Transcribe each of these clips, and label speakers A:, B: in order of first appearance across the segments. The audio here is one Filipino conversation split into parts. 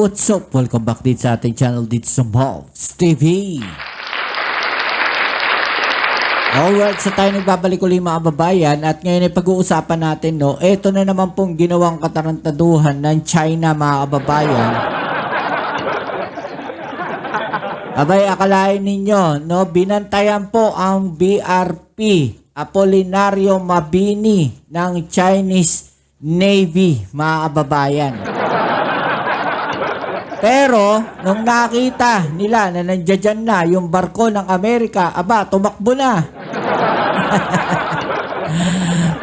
A: What's up? Welcome back dito sa ating channel dito sa Bobs TV. Alright, so tayo nagbabalik ulit mga kababayan at ngayon ay pag-uusapan natin, no, eto na naman pong ginawang katarantaduhan ng China mga kababayan. Abay, akalain ninyo, no, binantayan po ang BRP Apolinario Mabini ng Chinese Navy mga kababayan. Pero, nung nakita nila na nandiyan na yung barko ng Amerika, aba, tumakbo na.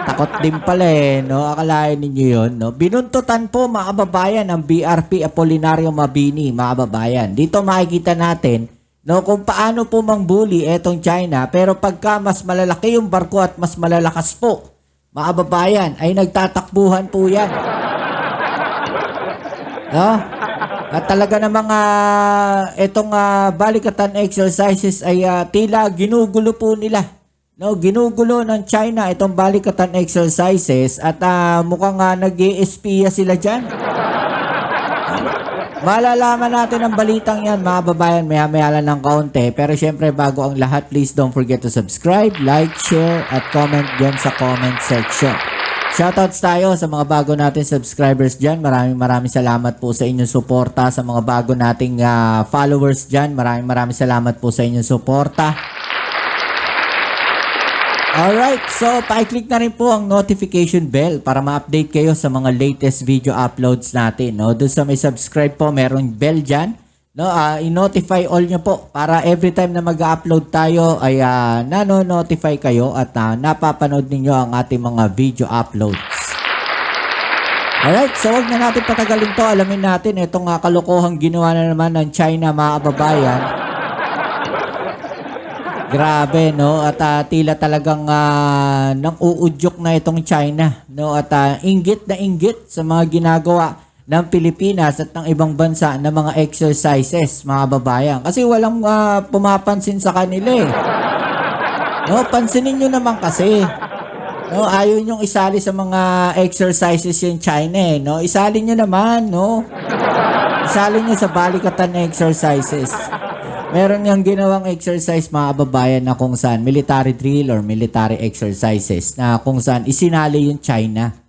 A: Takot din pala no? Akalain ninyo yun, no? Binuntutan po, mga kababayan, ang BRP Apolinario Mabini, mga kababayan. Dito makikita natin, no, kung paano po mangbuli etong China, pero pagka mas malalaki yung barko at mas malalakas po, mga kababayan, ay nagtatakbuhan po yan. No? At talaga na mga itong balikatan exercises ay tila ginugulo po nila. No, ginugulo ng China itong balikatan exercises at mukhang nag-i-espiya sila diyan. Malalaman natin ang balitang yan mga babayan maya-maya lang ng kaunti. Pero syempre bago ang lahat, please don't forget to subscribe, like, share at comment dyan sa comment section. Shoutouts tayo sa mga bago natin subscribers dyan. Maraming salamat po sa inyong suporta. Sa mga bago nating followers dyan, maraming salamat po sa inyong suporta. Alright, so pa-click na rin po ang notification bell para ma-update kayo sa mga latest video uploads natin. No? Doon sa may subscribe po, merong bell dyan. No, i-notify all nyo po para every time na mag-upload tayo ay nano-notify kayo at napapanood ninyo ang ating mga video uploads. Alright, so wag na natin patagalin to. Alamin natin itong kalokohang ginawa na naman ng China mga kababayan. Grabe, no? At tila talagang nang uudyok na itong China, no? At inggit na inggit sa mga ginagawa ng Pilipinas at ng ibang bansa na mga exercises, mga babayan. Kasi walang pumapansin sa kanila eh. No, pansinin nyo naman kasi. No, ayaw nyong isali sa mga exercises yung China eh. No, isali nyo naman, no. Isali nyo sa balikatan na exercises. Meron yung ginawang exercise, mga babayan, na kung saan military drill or military exercises na kung saan isinali yung China.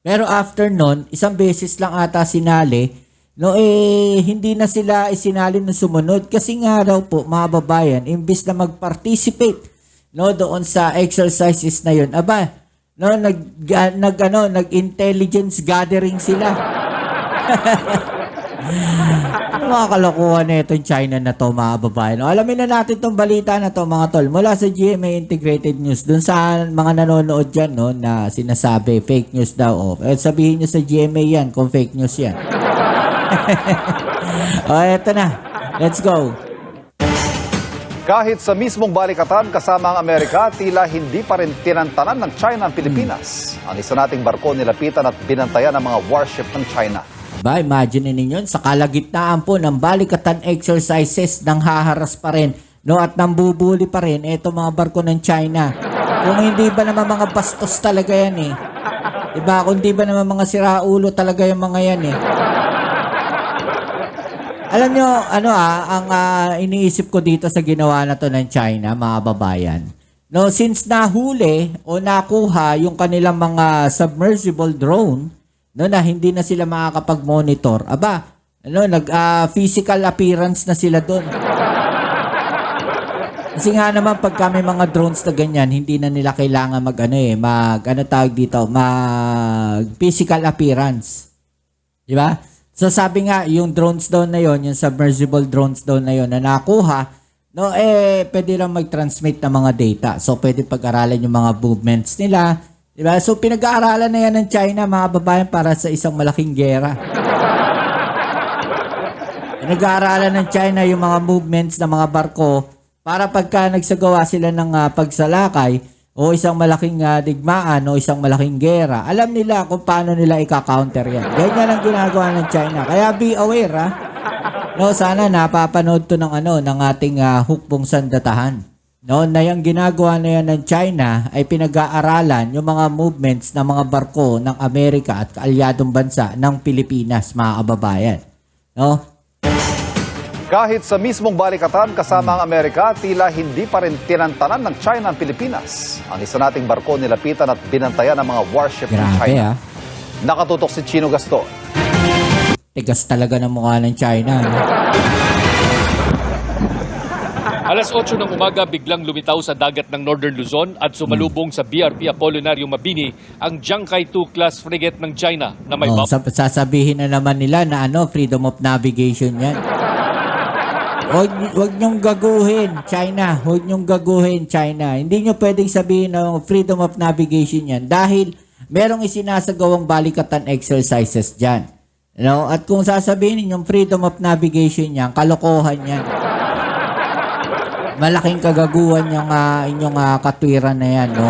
A: Pero after nun, isang beses lang ata sinali, no, hindi na sila isinali ng sumunod kasi nga daw po, mga babayan, imbis na mag-participate, no, doon sa exercises na yun, aba, no, nag-intelligence gathering sila. Ano mga kalokohan na itong China na to, mga babayan? No, alamin na natin itong balita na to, mga tol, mula sa GMA Integrated News, dun sa mga nanonood dyan, no, na sinasabi fake news daw. Sabihin nyo sa GMA yan kung fake news yan. Eto na, let's go.
B: Kahit sa mismong balikatan kasama ang Amerika, tila hindi pa rin tinantanan ng China ang Pilipinas. Ang isa nating barko nilapitan at binantayan ng mga warship ng China.
A: Ba, imagine ninyo, sa kalagitnaan po ng balikatan exercises nang haharas pa rin, no, at nambubuli pa rin ito mga barko ng China. Kung hindi ba naman mga bastos talaga yan eh. Diba? Kung hindi ba naman mga siraulo talaga yung mga yan eh. Alam nyo, ang iniisip ko dito sa ginawa na to ng China, mga babayan. No, since nahuli o nakuha yung kanilang mga submersible drone, no, na hindi na sila makakapag-monitor. Aba, nag-physical appearance na sila doon. Kasi nga naman pagka may mga drones na ganyan, hindi na nila kailangan mag-physical appearance. Di ba? So sabi nga, yung drones daw na yon, yung submersible drones daw na yon na nakuha, no, pwede lang mag-transmit ng mga data. So pwede pag-aralan yung mga movements nila. Diba? So, pinag-aaralan na yan ng China, mga babayan, para sa isang malaking gera. Pinag-aaralan ng China yung mga movements ng mga barko para pagka nagsagawa sila ng pagsalakay o isang malaking digmaan o isang malaking gera, alam nila kung paano nila ika-counter yan. Ganyan ang ginagawa ng China. Kaya be aware, ha? No, sana napapanood to ng ating hukbong sandatahan. No, na yung ginagawa na yan ng China ay pinag-aaralan yung mga movements ng mga barko ng Amerika at kaalyadong bansa ng Pilipinas, mga kababayan. No?
B: Kahit sa mismong balikatan kasama ang Amerika, tila hindi pa rin tinantanan ng China ang Pilipinas. Ang isa nating barko nilapitan at binantayan ng mga warship ng
A: Grabe
B: China.
A: ah.
B: Nakatutok si Chino Gaston.
A: Tigas talaga ng mukha ng China. No?
C: Alas 8 ng umaga, biglang lumitaw sa dagat ng Northern Luzon at sumalubong sa BRP Apollinario Mabini ang Jiangkai 2 class frigate ng China na may
A: Sasabihin na naman nila na freedom of navigation yan. Huwag niyong gaguhin, China. Huwag niyong gaguhin, China. Hindi niyo pwedeng sabihin na freedom of navigation yan dahil merong isinasagawang balikatan exercises dyan. No? At kung sasabihin ninyong freedom of navigation yan, kalokohan yan. Malaking kagaguhan yung inyong katwiran na yan, no?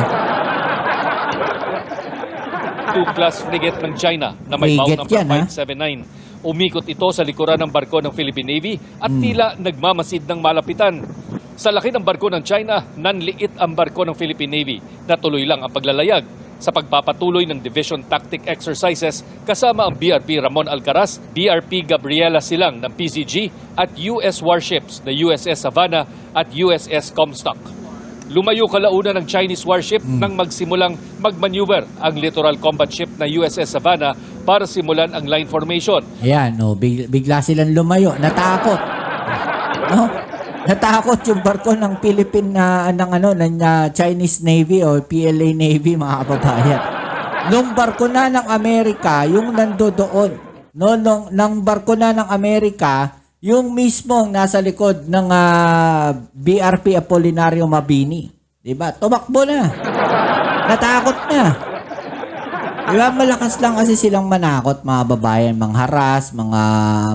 C: 2 class frigate ng China na may bow
A: Frigate
C: number
A: yan, ha?
C: 579. Umikot ito sa likuran ng barko ng Philippine Navy at tila nagmamasid ng malapitan. Sa laki ng barko ng China, nanliit ang barko ng Philippine Navy na tuloy lang ang paglalayag sa pagpapatuloy ng Division Tactic Exercises kasama ang BRP Ramon Alcaraz, BRP Gabriela Silang ng PCG at US warships na USS Savannah at USS Comstock. Lumayo kalauna ng Chinese warship nang magsimulang magmaneuver ang littoral combat ship na USS Savannah para simulan ang line formation.
A: Ayan, no? Bigla silang lumayo. Natakot. No? Natakot yung barko ng ng Chinese Navy o PLA Navy, mga kababayan. Nung barko na ng Amerika, yung nandoon, no, nang barko na ng Amerika, yung mismong nasa likod ng BRP Apollinario Mabini. Diba? Tumakbo na. Natakot na. Diba? Malakas lang kasi silang manakot, mga babayan, mangharas,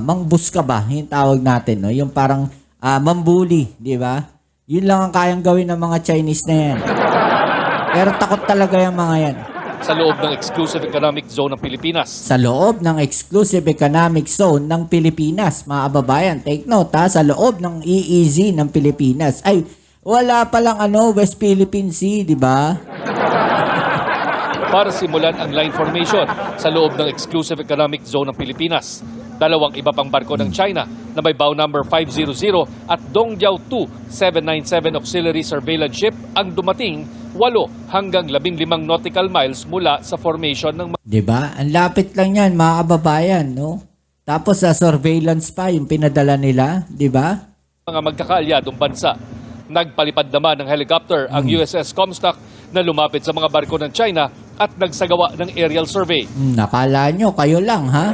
A: mangbuska ba? Yung tawag natin, no? Yung parang mambuli, di ba? Yun lang ang kayang gawin ng mga Chinese na yan. Pero takot talaga yung mga yan.
C: Sa loob ng Exclusive Economic Zone ng Pilipinas.
A: Sa loob ng Exclusive Economic Zone ng Pilipinas, mga kababayan, take note ha, sa loob ng EEZ ng Pilipinas. Ay, wala palang West Philippine Sea, di ba?
C: Para simulan ang line formation sa loob ng Exclusive Economic Zone ng Pilipinas. Dalawang iba pang barko ng China na may bow number 500 at Dongjiao 2 797 auxiliary surveillance ship ang dumating 8 hanggang 15 nautical miles mula sa formation ng
A: 'Di ba? Ang lapit lang 'yan, mga kababayan, no? Tapos sa surveillance pa yung pinadala nila, 'di ba?
C: mga magkakaalyadong bansa. Nagpalipad naman ng helicopter ang USS Comstock na lumapit sa mga barko ng China at nagsagawa ng aerial survey.
A: Nakala nyo, kayo lang, ha?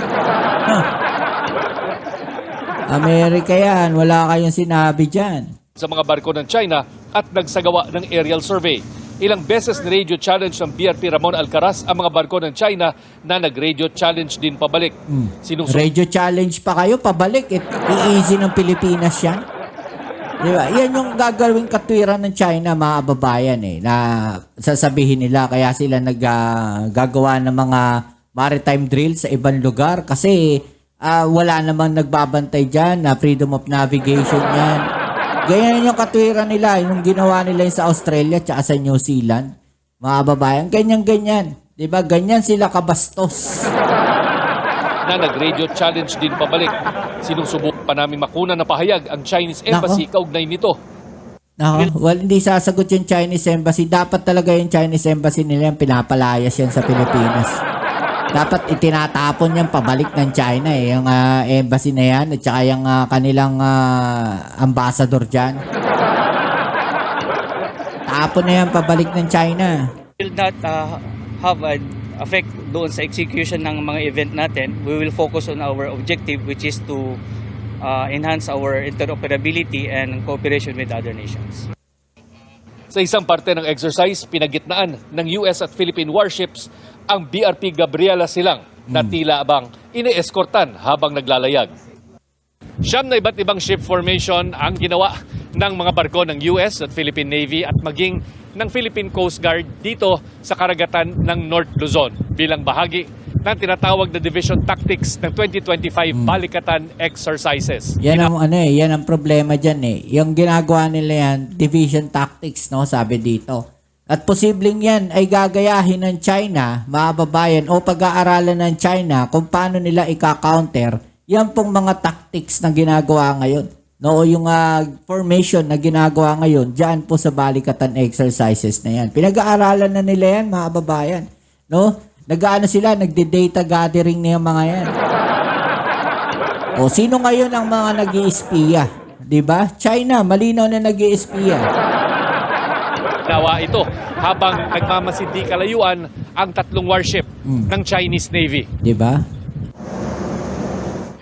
A: Amerika yan, wala kayong sinabi dyan.
C: Sa mga barko ng China at nagsagawa ng aerial survey. Ilang beses na radio challenge ng BRP Ramon Alcaraz ang mga barko ng China na nag-radio challenge din pabalik.
A: Radio challenge pa kayo, pabalik. I-easy ng Pilipinas yan. Diba? Yan yung gagawing katwiran ng China, mga kababayan, na sasabihin nila kaya sila naggagawa ng mga maritime drill sa ibang lugar kasi wala namang nagbabantay dyan na freedom of navigation yan. Ganyan yung katwiran nila, yung ginawa nila sa Australia at sa New Zealand. Mga kababayan, ganyan-ganyan. Diba? Ganyan sila kabastos.
C: Na nag-radio challenge din pabalik. Sinusubukan pa namin makuna na pahayag ang Chinese Embassy kaugnay nito.
A: Hindi sasagot yung Chinese Embassy. Dapat talaga yung Chinese Embassy nila yung pinapalayas yan sa Pilipinas. Dapat itinatapon yan pabalik ng China yung embassy na yan at saka yung kanilang ambassador dyan. Tapon na yan pabalik ng China.
D: Will not have an effect doon sa execution ng mga event natin. We will focus on our objective, which is to enhance our interoperability and cooperation with other nations.
C: Sa isang parte ng exercise, pinagitnaan ng US at Philippine warships ang BRP Gabriela Silang na tila abang ine-eskortan habang naglalayag. Siyam na iba't ibang ship formation ang ginawa ng mga barko ng US at Philippine Navy at maging ng Philippine Coast Guard dito sa karagatan ng North Luzon bilang bahagi ng tinatawag na Division Tactics ng 2025 Balikatan Exercises.
A: Yan ang yan ang problema diyan Yung ginagawa nila yan, Division Tactics, no, sabi dito. At posibleng yan ay gagayahin ng China, mga babayan, o pag-aaralan ng China kung paano nila ika-counter yan pong mga tactics na ginagawa ngayon. No, yung formation na ginagawa ngayon diyan po sa balikatan exercises na yan. Pinag-aaralan na nila yan, mga kababayan. No? Nag-aano sila, nagde-data gathering na yung mga yan. O sino ngayon ang mga nag-iispiya? 'Di ba? China, malinaw na nag-iispiya.
C: Nawa ito habang nagmamasid di kalayuan ang tatlong warship ng Chinese Navy.
A: 'Di ba?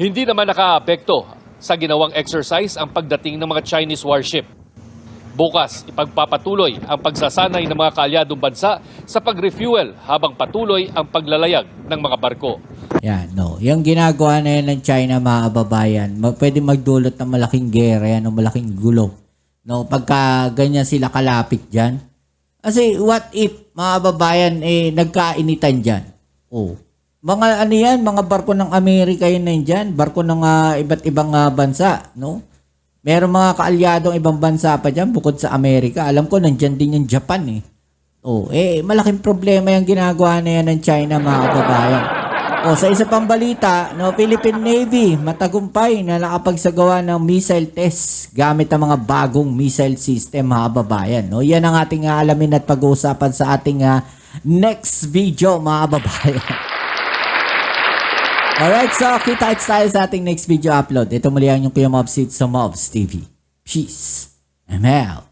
C: Hindi naman nakaapekto sa ginawang exercise ang pagdating ng mga Chinese warship. Bukas, ipagpapatuloy ang pagsasanay ng mga kaalyadong bansa sa pag-refuel habang patuloy ang paglalayag ng mga barko.
A: Yan, no. Yung ginagawa na yan ng China, mga kababayan, pwede magdulot ng malaking gera yan o malaking gulo. No, pagka ganyan sila kalapit dyan. Kasi what if, mga kababayan, nagkainitan dyan? Oh. Mga ano yan, mga barko ng Amerika yun na dyan, barko ng iba't ibang bansa, no? Meron mga kaalyadong ibang bansa pa dyan bukod sa Amerika. Alam ko, nandyan din yung Japan eh. Oh, malaking problema yung ginagawa na yan ng China, mga kababayan. Oh, sa isa pang balita, no, Philippine Navy matagumpay na nakapagsagawa ng missile test gamit ang mga bagong missile system, mga kababayan. No, yan ang ating alamin at pag-uusapan sa ating next video, mga kababayan. Alright, so kita-kits tayo sa ating next video upload. Ito muli ang inyong Kuya Mobs sa Mobs TV. Peace. I'm out.